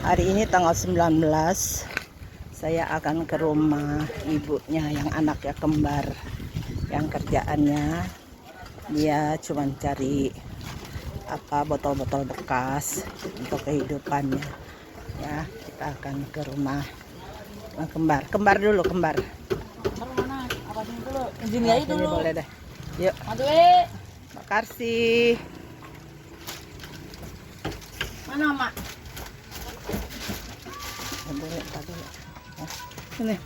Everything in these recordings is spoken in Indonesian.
Hari ini tanggal 19, saya akan ke rumah ibunya yang anaknya kembar, yang kerjaannya dia cuma cari botol-botol bekas untuk kehidupannya. Ya, kita akan ke rumah kembar dulu. Mana? Apa dulu? Izin ya itu Ini dulu. boleh deh. Yuk. Aduh, Makasih. mana mak? Ini.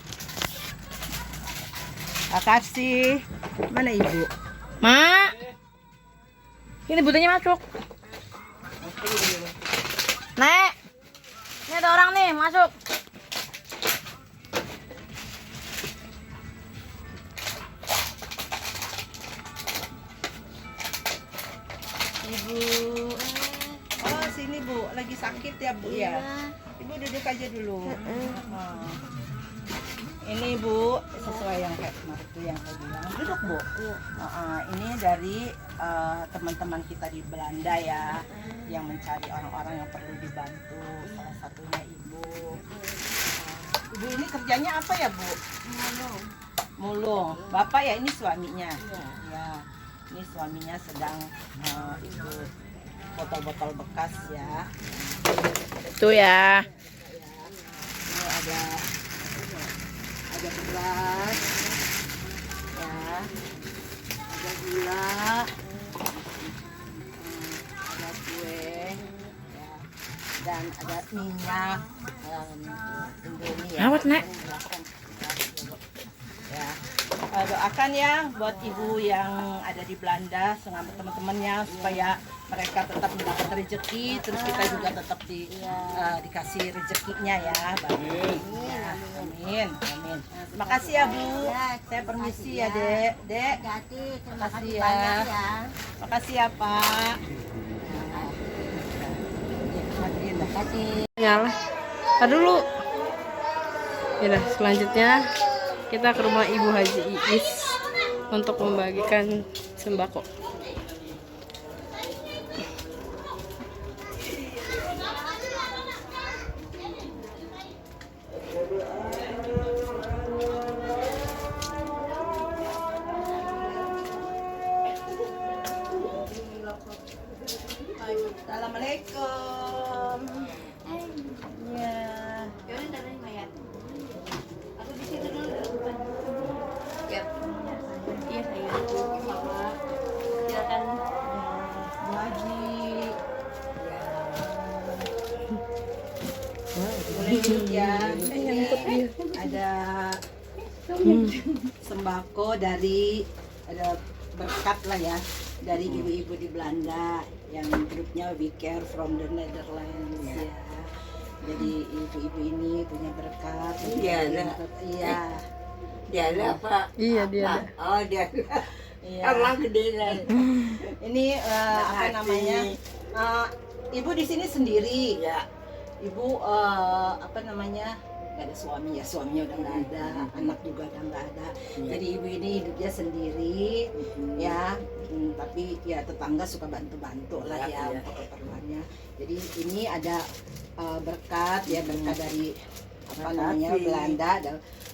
Makasih. Mana ibu? Mak, ini butanya masuk. Nek, ini ada orang nih masuk. Ibu. Oh, sini Bu, lagi sakit ya Bu ya. Ibu duduk aja dulu. Oh. Ini Bu, sesuai yang kayak kemarin itu yang saya bilang. Duduk Bu. Ini dari teman-teman kita di Belanda ya, yang mencari orang-orang yang perlu dibantu. Salah satunya Ibu. Ibu ini kerjanya apa ya Bu? Mulung. Bapak ya, ini suaminya. Ya. Ini suaminya sedang itu botol-botol bekas ya. Tuh ya. Ini ada beras ya, ada gula, ada kue ya, dan ada minyak Indomie ya. Awet, Nek. Ya. Doakan ya buat ibu yang ada di Belanda sama teman-temannya supaya mereka tetap mendapat rezeki, terus kita juga tetap dikasih rezekinya ya. Baik. Ya, amin. Terima kasih ya Bu. Saya permisi ya Dek. Dek. Makasih ya. Makasih ya Pak. Terima kasih. Nyala. Tar dulu. Ya, selanjutnya kita ke rumah Ibu Haji Iis untuk membagikan sembako. Assalamualaikum. Ya. Aku di situ dulu di depan. Ya. Iya saya. Silakan. Bu Haji. Boleh duduk ya. Ini ada sembako dari, ada berkat lah ya, dari ibu-ibu di Belanda yang grupnya We Care from the Netherlands ya. Jadi ibu-ibu ini punya berkat. Iya, ada. Iya. Dia ada apa? Iya, dia ada. Oh, dia ada. Iya. Emang gede lah. Ini apa Makasih. namanya? Ibu di sini sendiri. Ya. Ibu apa namanya? Gak ada suami ya, suaminya udah nggak ada, anak juga udah nggak ada. Jadi ibu ini hidupnya sendiri ya, tapi ya tetangga suka bantu-bantu lah ya Ya. untuk keperluannya. Jadi ini ada berkat ya, berkat dari apa namanya Belanda,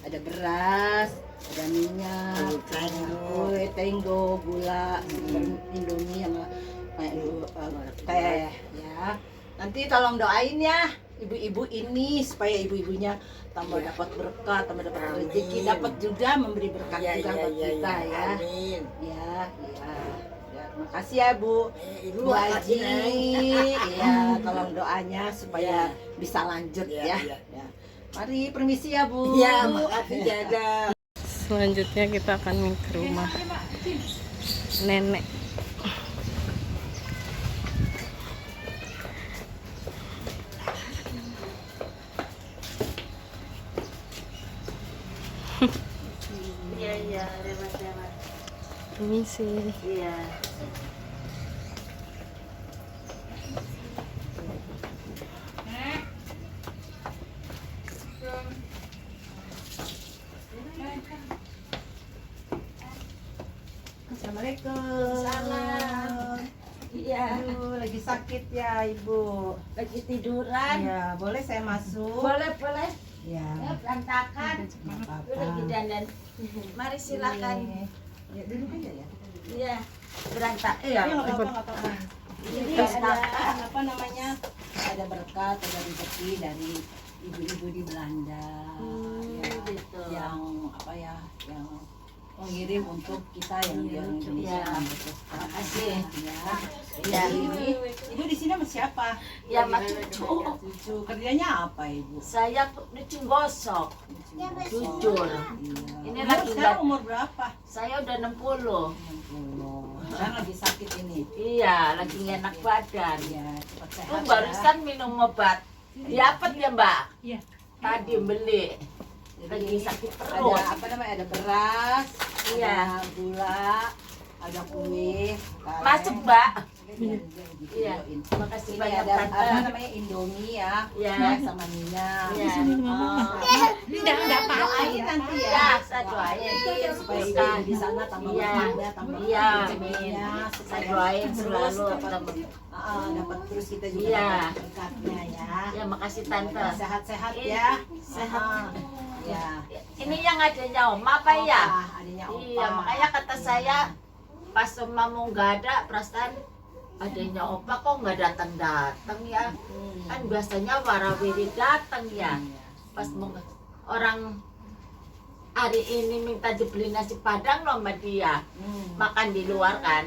ada beras, ada minyak, kue, tenggo, gula, Indomie sama teh ya. Nanti tolong doain ya ibu-ibu ini supaya ibu-ibunya tambah dapat berkat, tambah dapat rezeki, dapat juga memberi berkat juga buat kita ya. Amin. Ya. Terima kasih ya Bu. Ibu Bu Haji, makasih, ya tolong doanya supaya bisa lanjut ya. Ya. Mari permisi ya Bu. Iya, makasih Jada. Selanjutnya kita akan ke rumah nenek. Iya, lewat. Permisi. Iya. Assalamualaikum. Salam. Iya. Lagi lagi sakit ya Ibu. Lagi tiduran. Ya, boleh saya masuk? Boleh, boleh. Ya. Ya, berantakan. Nggak apa-apa. Lagi dandan. Mari silakan. Ya, duduk aja ya. Iya. Berantakan. Iya, nggak apa-apa, nggak apa-apa. Ini Ada ada apa namanya? Ada berkat, ada rezeki dari ibu-ibu di Belanda. Ya, gitu. yang apa ya? Yang mengirim untuk kita yang di Indonesia. Ya. Terima kasih. Ya. Ya. Ini Ibu di sini sama siapa? Ya, sama cucu. Cucu. Kerjanya apa Ibu? Saya nyuci gosok. Jujur. Ini Ini lagi sekarang nggak- umur berapa? Saya udah 60. 60. Sekarang lagi sakit ini. Iya, lagi nggak enak badan. Ya, cepat sehat. Aku barusan minum obat. Dapat ya, Mbak? Iya. Tadi beli. Lagi sakit perut. Ada apa namanya? Ada beras, Iya. ada gula, ada kue. karet. Masuk, Mbak. Iya. Iya. Terima kasih Ini banyak, ada apa Tante. namanya Indomie ya, Iya. ya, sama minyak. Iya. Tidak apa-apa nanti ya. Ya, saya doain. Supaya ibu di sana tambah Iya. makannya, tambah Iya, rezekinya, amin. supaya Saya doain terus selalu dapat tambah- dapat terus kita juga Iya. dapat berkatnya ya. Ya, makasih Tante. Sehat-sehat Iya, ya. sehat. Ya. Ini yang adanya Oma apa ya? Adanya opa. Iya, makanya kata saya pas Oma mau nggak ada, perasaan adanya Opa kok nggak datang-datang ya? Kan biasanya warawiri datang ya. Pas mau orang hari ini minta dibeli nasi padang loh sama dia, makan di luar kan.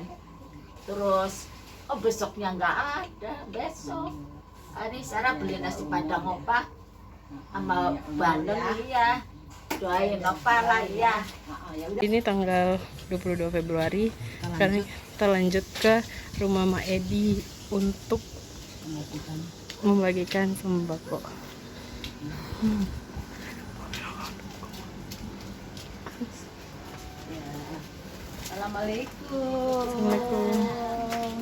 Terus oh besoknya nggak ada, besok hari Sarah beli nasi padang Opa sama bandeng ya. Doain Opa lah ya. Ya udah. Ini tanggal 22 Februari karena kita lanjut ke rumah Mak Edi untuk membagikan sembako. Assalamualaikum. Assalamualaikum.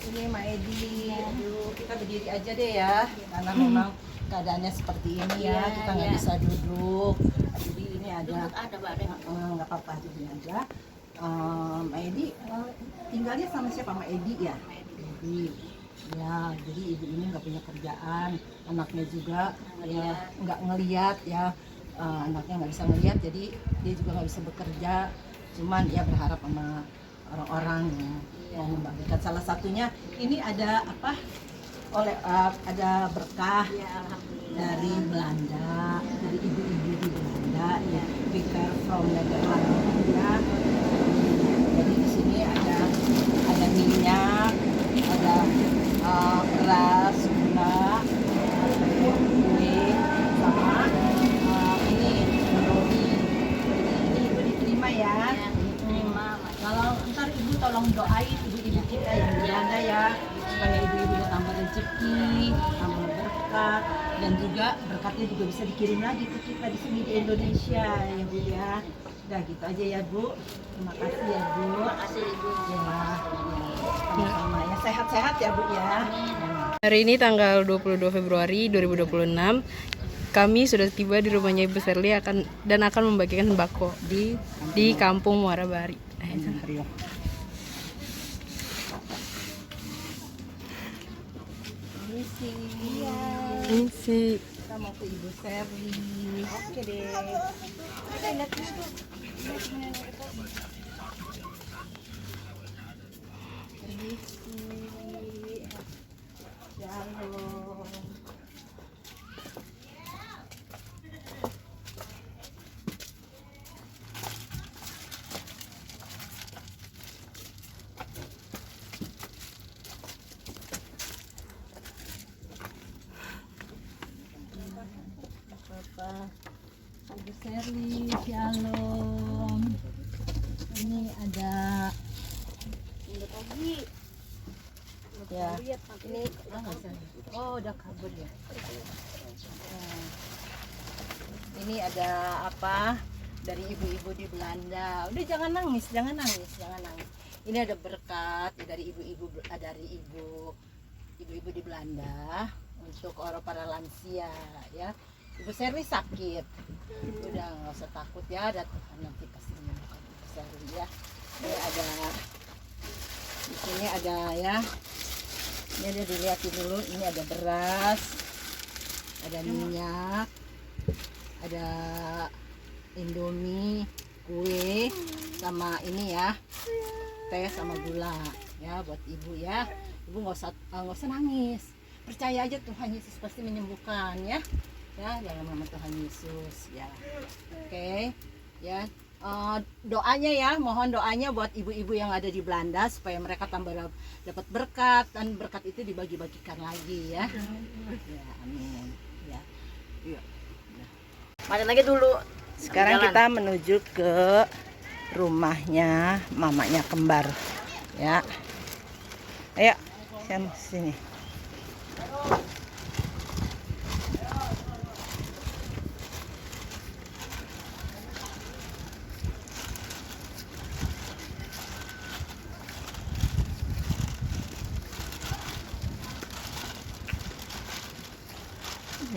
Ini Mak Edi. Aduh, kita berdiri aja deh ya, karena memang keadaannya seperti ini ya. Iya, Kita nggak iya. bisa duduk. Jadi ini ada. Ada Mbak Deng. Nggak apa-apa jadi aja. Mak Edi tinggalnya sama siapa? Mak Edi ya. Edi. Ya, jadi ibu ini nggak punya kerjaan, anaknya juga ya nggak ngeliat ya. Anaknya nggak bisa ngeliat, jadi dia juga nggak bisa bekerja. Cuman dia berharap sama orang-orang yang mau membagikan. Salah satunya ini ada apa? Ada berkah dari Belanda, dari ibu-ibu di Belanda ya, Vicar from Netherlands ya. Jadi di sini ada minyak, ada beras, gula, kue, sama ini Indomie. Ini ibu diterima ya. Kalau ntar ibu tolong doain ibu-ibu kita yang di Belanda ya, supaya ibu-ibu tambah rezeki, tambah berkat, dan juga berkatnya juga bisa dikirim lagi ke kita di sini di Indonesia ya Bu ya. Udah gitu aja ya Bu. Terima kasih ya Bu. Terima kasih Ibu. Ya, sama-sama ya, sehat-sehat ya Bu ya. Hari ini tanggal 22 Februari 2026 kami sudah tiba di rumahnya Ibu Serli akan membagikan sembako di Kampung Muara Bari. Ini sih Kita mau ke Ibu Serli. Oke deh. Permisi. Shalom. Bapak Ibu Serli, shalom. Ini ada ya. Ini udah nggak usah. Oh, udah kabur ya. Nah, ini ada apa dari ibu-ibu di Belanda. Udah jangan nangis, jangan nangis, jangan nangis. Ini ada berkat dari ibu-ibu di Belanda untuk orang para lansia ya. Ibu Serli sakit, udah nggak usah takut ya, nanti kasih minum Ibu Serli ya. Ini ada di sini ada ya Ini ada dilihatin dulu, ini ada beras, ada minyak, ada Indomie, kue, sama ini ya, teh sama gula ya buat ibu ya. Ibu nggak usah nangis, percaya aja Tuhan Yesus pasti menyembuhkan ya, dalam nama Tuhan Yesus ya. Oke ya. Doanya ya, mohon doanya buat ibu-ibu yang ada di Belanda supaya mereka tambah dapat berkat, dan berkat itu dibagi-bagikan lagi ya. Ya, amin. Ya. Yuk. Mana lagi dulu. Sekarang Jalan. kita menuju ke rumahnya mamanya kembar. Ya. Ayo, sini.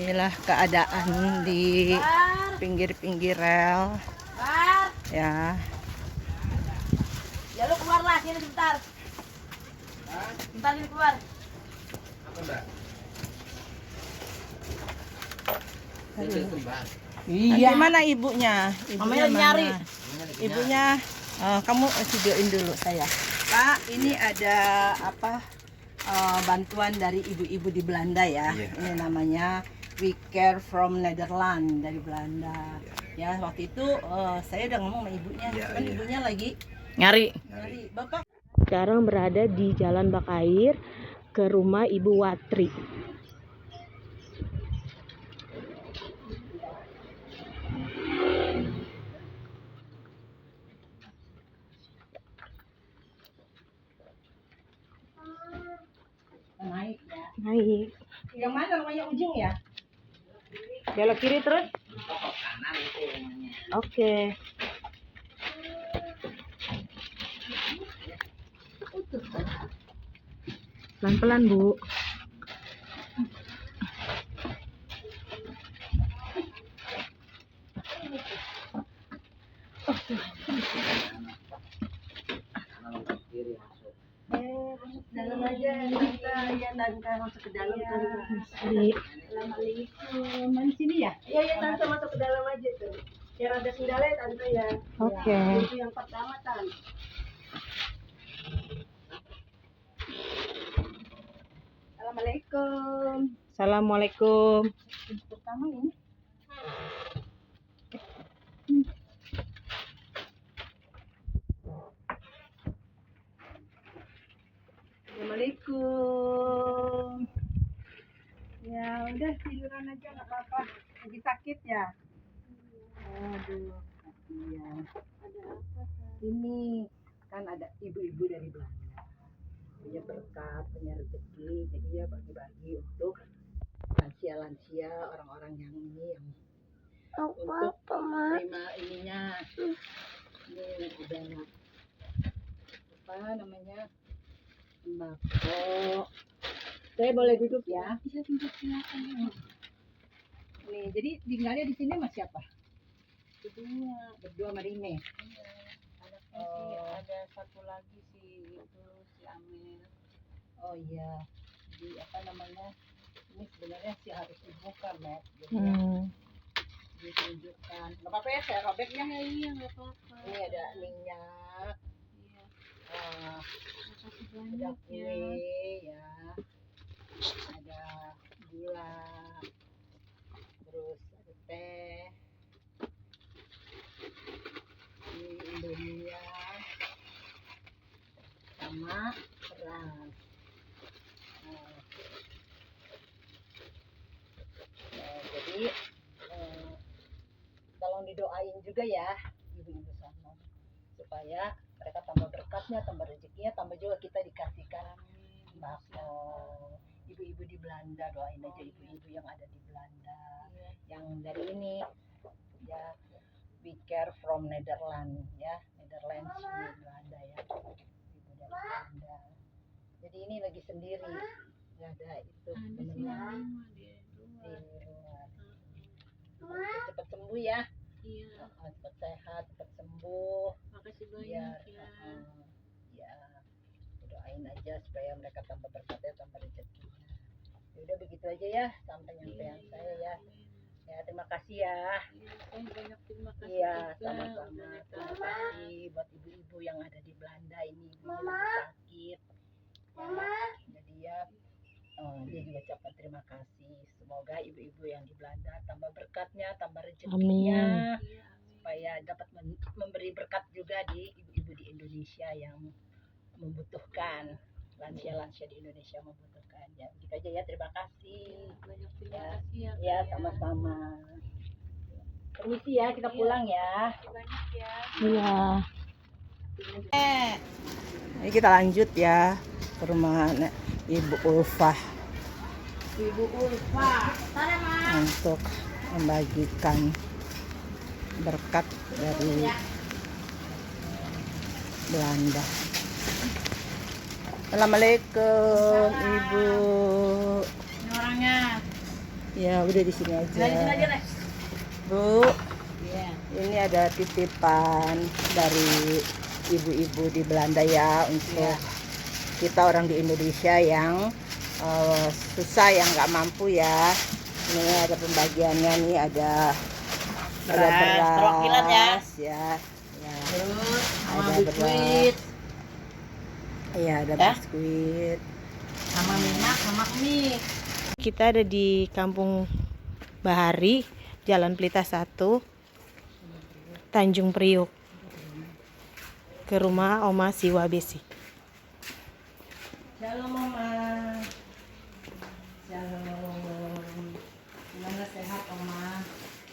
Inilah keadaan di pinggir-pinggir rel ya. Ya lu keluar lah sini bentar. Bentar ini keluar. Iya. Gimana ibunya? Mamanya nyari. Ibunya, kamu videoin dulu saya. Pak, ini ada apa? Bantuan dari ibu-ibu di Belanda ya. Ini namanya We Care from Netherlands dari Belanda. Ya, waktu itu saya udah ngomong sama ibunya, kan ibunya lagi Nyari. Bapak. Sekarang berada di Jalan Bakair ke rumah Ibu Watri. Naik ya. Naik. Yang mana namanya ujung ya? Belok kiri terus. Oke. Pelan-pelan, Bu. Dalam aja kita ya tante masuk ke dalam tante. Assalamualaikum. Mana sini ya? Iya tante masuk ke dalam aja tuh. Biar ada sendalnya tante ya. Oke. Itu yang pertama tante. Assalamualaikum. Assalamualaikum. Pertama ini. Assalamualaikum. Ya udah tiduran aja nggak apa-apa. Lagi sakit ya? Aduh, kasihan. Ada apa? Ini kan ada ibu-ibu dari Belanda. Punya berkat, punya rezeki, jadi dia bagi-bagi untuk lansia-lansia, orang-orang yang ini yang untuk terima ininya. Ini ada apa namanya? Sembako. Saya boleh duduk ya? Bisa duduk silakan. Nih, jadi tinggalnya di sini sama siapa? Berdua sama Rime. Anaknya sih ada satu lagi sih itu si Amel. Oh iya. Di apa namanya? Ini sebenarnya sih harus dibuka, Matt. Jadi ya, ditunjukkan. Gak apa-apa ya, saya robeknya. Iya nggak apa-apa. Ini ada minyak. Iya. Ada Makasih banyak kue ya. ya, ada gula, terus ada teh, ini Indomie sama beras. Jadi tolong didoain juga ya ibu-ibu sana supaya mereka tambah berkatnya, tambah rezekinya, tambah juga kita dikasihkan sembako. Ibu-ibu di Belanda, doain aja ibu-ibu yang ada di Belanda, yang dari ini ya, We Care from Netherlands ya, Netherlands di Belanda ya, ibu dari Belanda. Jadi ini lagi sendiri, nggak ada itu temennya di luar. Cepat sembuh ya. Iya. Cepat sehat, cepat sembuh. Makasih banyak Biar ya. ya, doain doain aja supaya mereka tambah berkatnya, tambah rezekinya. Ya udah begitu aja ya, sampai nyampean saya ya. Ya terima kasih ya. Banyak terima kasih. Iya sama-sama. Terima kasih buat ibu-ibu yang ada di Belanda ini, ibu yang sakit. Ya, jadi ya dia juga ucapkan terima kasih. Semoga ibu-ibu yang di Belanda tambah berkatnya, tambah rezekinya, supaya dapat memberi berkat juga di ibu-ibu di Indonesia yang membutuhkan, lansia-lansia di Indonesia membutuhkan. Ya, begitu aja ya. Terima kasih. Banyak terima Ya, kasih ya. ya sama-sama. Permisi ya, kita pulang ya. Banyak ya. Iya. Ini kita lanjut ya ke rumah Ibu Ulfah untuk membagikan berkat dari Belanda. Assalamualaikum Ibu. Ini orangnya. Ya udah di sini aja. Nek. Bu, Iya. ini ada titipan dari ibu-ibu di Belanda ya untuk kita orang di Indonesia yang susah, yang nggak mampu ya. Ini ada pembagiannya nih, ada beras, perwakilan ya. Ya. Terus sama Ada biskuit, Iya, ada biskuit. sama minyak, sama mie. Kita ada di Kampung Bahari, Jalan Pelita 1, Tanjung Priok. Ke rumah Oma Siwa Besi. Shalom Oma. Shalom. Gimana, sehat Oma?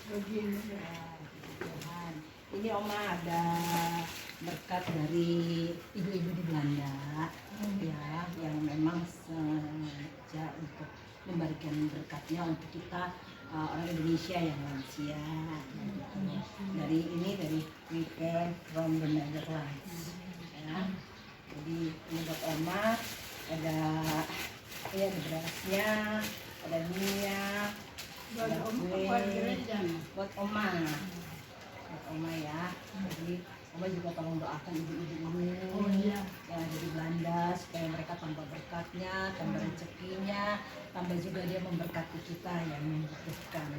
Tuhan. Ini Oma ada berkat dari ibu-ibu di Belanda ya, yang memang sengaja untuk memberikan berkatnya untuk kita orang Indonesia yang lansia. Dari weekend from the Netherlands ya. Jadi ini buat Oma, ada berasnya, ada minyak, ada kue buat Oma ya. Jadi Oma juga tolong doakan ibu-ibu ini yang ada di Belanda supaya mereka tambah berkatnya, tambah rezekinya, tambah juga dia memberkati kita yang membutuhkan.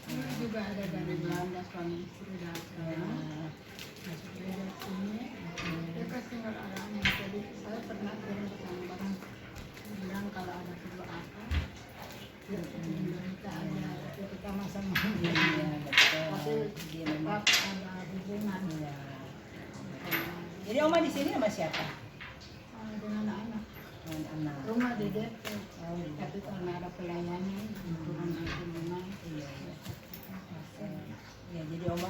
Ini juga ada dari Belanda, suami istri datang. Dia sini, dia kasih orang-orangnya. Jadi saya pernah kirim barang-barang, bilang kalau ada perlu apa, kita ada, kita sama-sama. Iya, betul. Tapi Dia memang. tetap ada hubungan Iya. Jadi Oma di sini sama siapa? dengan anak. Dengan anak. Rumah di Depok, Oh, iya. tapi karena ada pelayanan, kurang ada rumah. Iya, jadi Oma